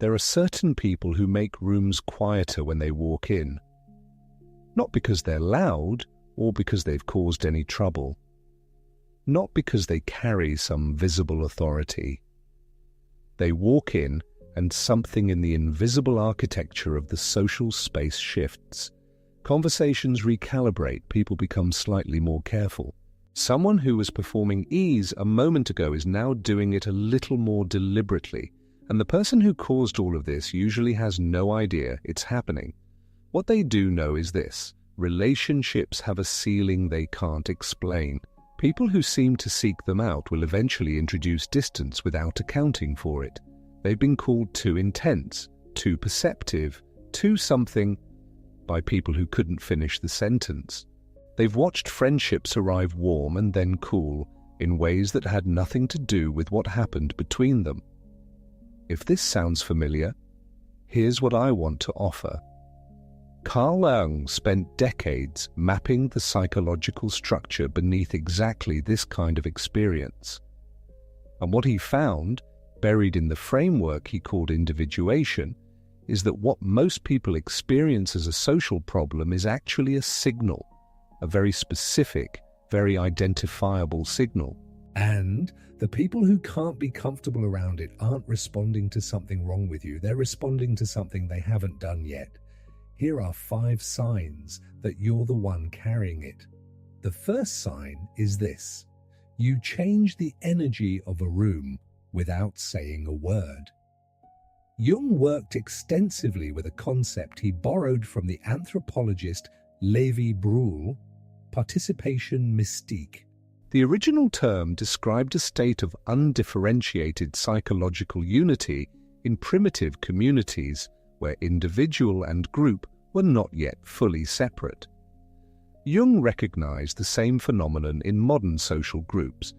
There are certain people who make rooms quieter when they walk in, not because they're loud or because they've caused any trouble, not because they carry some visible authority. They walk in and something in the invisible architecture of the social space shifts. Conversations recalibrate, people become slightly more careful. Someone who was performing ease a moment ago is now doing it a little more deliberately, and the person who caused all of this usually has no idea it's happening. What they do know is this: relationships have a ceiling they can't explain. People who seem to seek them out will eventually introduce distance without accounting for it. They've been called too intense, too perceptive, too something by people who couldn't finish the sentence. They've watched friendships arrive warm and then cool in ways that had nothing to do with what happened between them. If this sounds familiar, here's what I want to offer. Carl Jung spent decades mapping the psychological structure beneath exactly this kind of experience. And what he found, buried in the framework he called individuation, is that what most people experience as a social problem is actually a signal, a very specific, very identifiable signal. And the people who can't be comfortable around it aren't responding to something wrong with you. They're responding to something they haven't done yet. Here are 5 signs that you're the one carrying it. The first sign is this: you change the energy of a room without saying a word. Jung worked extensively with a concept he borrowed from the anthropologist Levi Bruhl, participation mystique. The original term described a state of undifferentiated psychological unity in primitive communities where individual and group were not yet fully separate. Jung recognized the same phenomenon in modern social groups.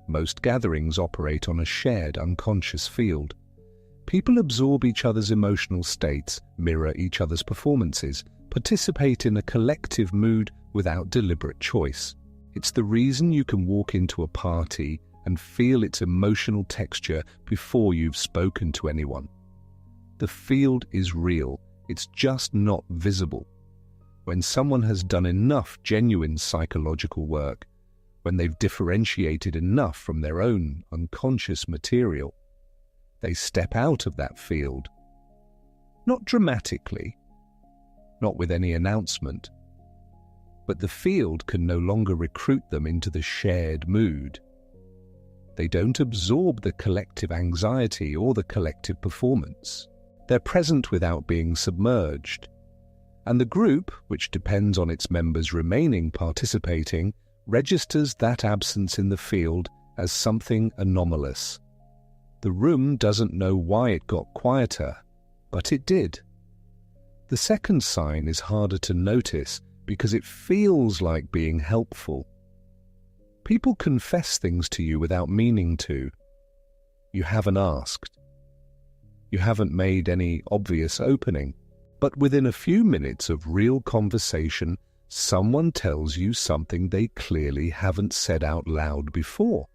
Most gatherings operate on a shared unconscious field. People absorb each other's emotional states, mirror each other's performances, participate in a collective mood without deliberate choice. It's the reason you can walk into a party and feel its emotional texture before you've spoken to anyone. The field is real, it's just not visible. When someone has done enough genuine psychological work, when they've differentiated enough from their own unconscious material, they step out of that field. Not dramatically, not with any announcement, but the field can no longer recruit them into the shared mood. They don't absorb the collective anxiety or the collective performance. They're present without being submerged. And the group, which depends on its members remaining participating, registers that absence in the field as something anomalous. The room doesn't know why it got quieter, but it did. The second sign is harder to notice because it feels like being helpful. People confess things to you without meaning to. You haven't asked. You haven't made any obvious opening. But within a few minutes of real conversation, someone tells you something they clearly haven't said out loud before.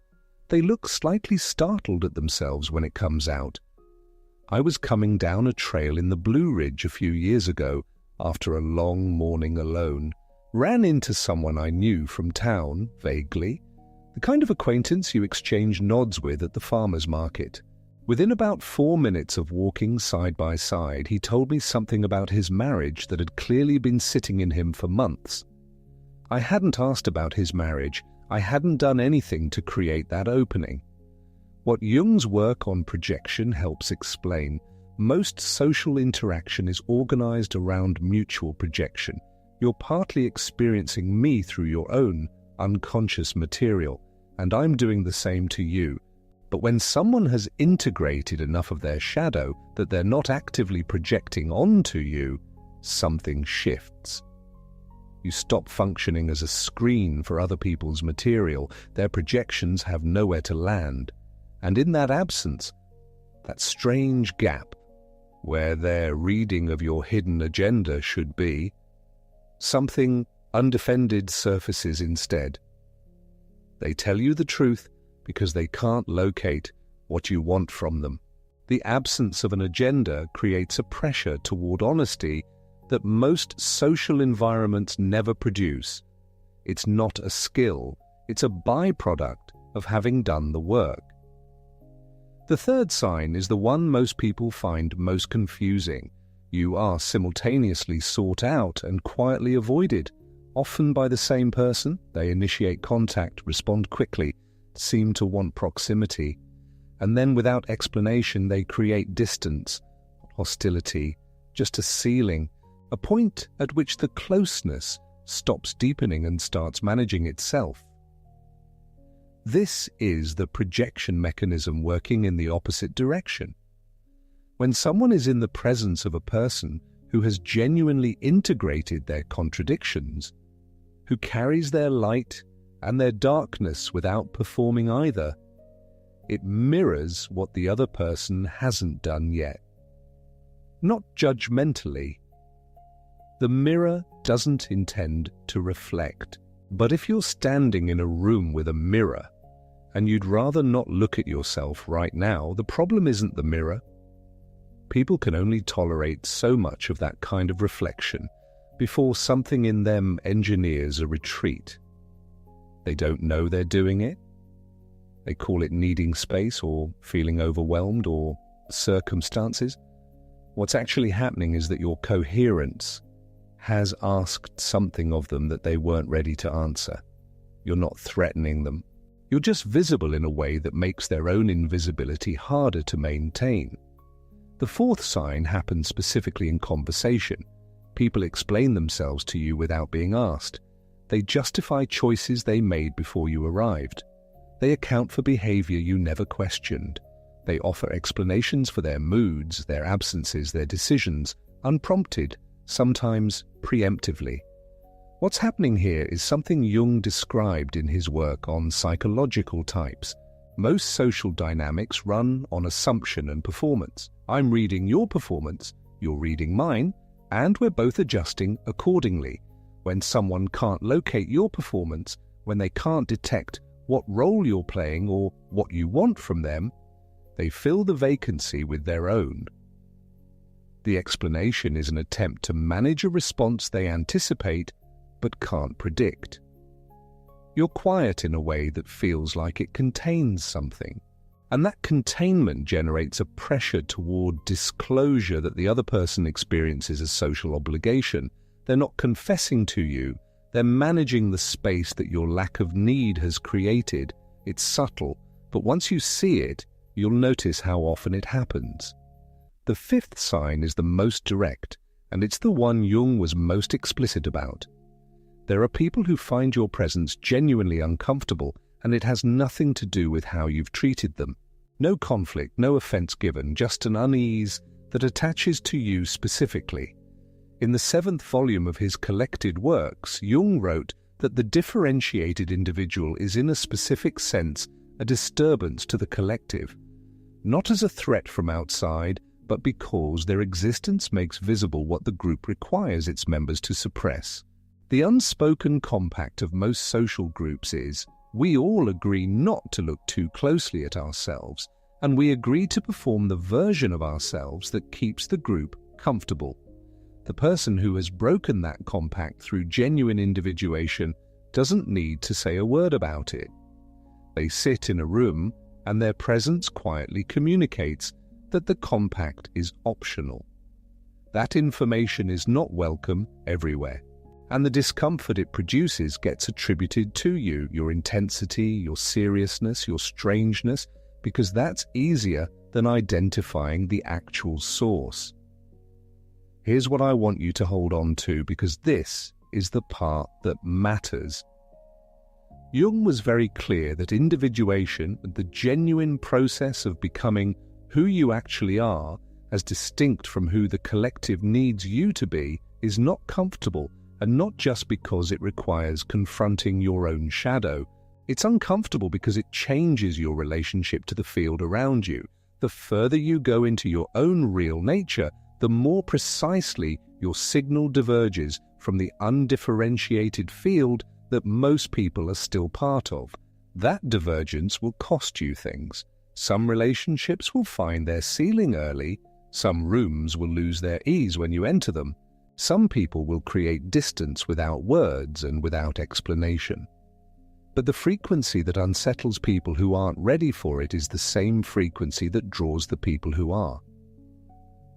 They look slightly startled at themselves when it comes out. I was coming down a trail in the Blue Ridge a few years ago after a long morning alone, ran into someone I knew from town, vaguely, the kind of acquaintance you exchange nods with at the farmer's market. Within about 4 minutes of walking side by side, he told me something about his marriage that had clearly been sitting in him for months. I hadn't asked about his marriage. I hadn't done anything to create that opening. What Jung's work on projection helps explain, most social interaction is organized around mutual projection. You're partly experiencing me through your own unconscious material, and I'm doing the same to you. But when someone has integrated enough of their shadow that they're not actively projecting onto you, something shifts. You stop functioning as a screen for other people's material. Their projections have nowhere to land. And in that absence, that strange gap where their reading of your hidden agenda should be, something undefended surfaces instead. They tell you the truth because they can't locate what you want from them. The absence of an agenda creates a pressure toward honesty that most social environments never produce. It's not a skill, it's a byproduct of having done the work. The third sign is the one most people find most confusing. You are simultaneously sought out and quietly avoided, often by the same person. They initiate contact, respond quickly, seem to want proximity, and then without explanation they create distance, hostility, just a ceiling, a point at which the closeness stops deepening and starts managing itself. This is the projection mechanism working in the opposite direction. When someone is in the presence of a person who has genuinely integrated their contradictions, who carries their light and their darkness without performing either, it mirrors what the other person hasn't done yet. Not judgmentally. The mirror doesn't intend to reflect. But if you're standing in a room with a mirror and you'd rather not look at yourself right now, the problem isn't the mirror. People can only tolerate so much of that kind of reflection before something in them engineers a retreat. They don't know they're doing it. They call it needing space or feeling overwhelmed or circumstances. What's actually happening is that your coherence has asked something of them that they weren't ready to answer. You're not threatening them. You're just visible in a way that makes their own invisibility harder to maintain. The fourth sign happens specifically in conversation. People explain themselves to you without being asked. They justify choices they made before you arrived. They account for behavior you never questioned. They offer explanations for their moods, their absences, their decisions, unprompted, sometimes preemptively. What's happening here is something Jung described in his work on psychological types. Most social dynamics run on assumption and performance. I'm reading your performance, you're reading mine, and we're both adjusting accordingly. When someone can't locate your performance, when they can't detect what role you're playing or what you want from them, they fill the vacancy with their own. The explanation is an attempt to manage a response they anticipate but can't predict. You're quiet in a way that feels like it contains something, and that containment generates a pressure toward disclosure that the other person experiences as social obligation. They're not confessing to you, they're managing the space that your lack of need has created. It's subtle, but once you see it, you'll notice how often it happens. The fifth sign is the most direct, and it's the one Jung was most explicit about. There are people who find your presence genuinely uncomfortable, and it has nothing to do with how you've treated them. No conflict, no offense given, just an unease that attaches to you specifically. In the 7th volume of his collected works, Jung wrote that the differentiated individual is in a specific sense a disturbance to the collective, not as a threat from outside, but because their existence makes visible what the group requires its members to suppress. The unspoken compact of most social groups is, we all agree not to look too closely at ourselves, and we agree to perform the version of ourselves that keeps the group comfortable. The person who has broken that compact through genuine individuation doesn't need to say a word about it. They sit in a room, and their presence quietly communicates that the compact is optional. That information is not welcome everywhere, and the discomfort it produces gets attributed to you, your intensity, your seriousness, your strangeness, because that's easier than identifying the actual source. Here's what I want you to hold on to, because this is the part that matters. Jung was very clear that individuation, the genuine process of becoming who you actually are, as distinct from who the collective needs you to be, is not comfortable, and not just because it requires confronting your own shadow. It's uncomfortable because it changes your relationship to the field around you. The further you go into your own real nature, the more precisely your signal diverges from the undifferentiated field that most people are still part of. That divergence will cost you things. Some relationships will find their ceiling early, some rooms will lose their ease when you enter them, some people will create distance without words and without explanation. But the frequency that unsettles people who aren't ready for it is the same frequency that draws the people who are.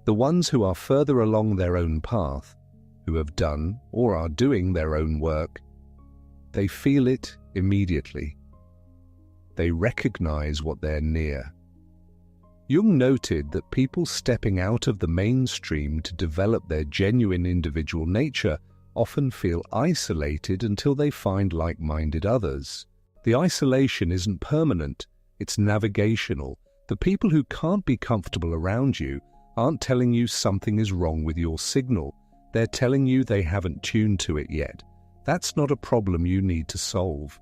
The ones who are further along their own path, who have done or are doing their own work, they feel it immediately. They recognize what they're near. Jung noted that people stepping out of the mainstream to develop their genuine individual nature often feel isolated until they find like-minded others. The isolation isn't permanent, it's navigational. The people who can't be comfortable around you aren't telling you something is wrong with your signal. They're telling you they haven't tuned to it yet. That's not a problem you need to solve.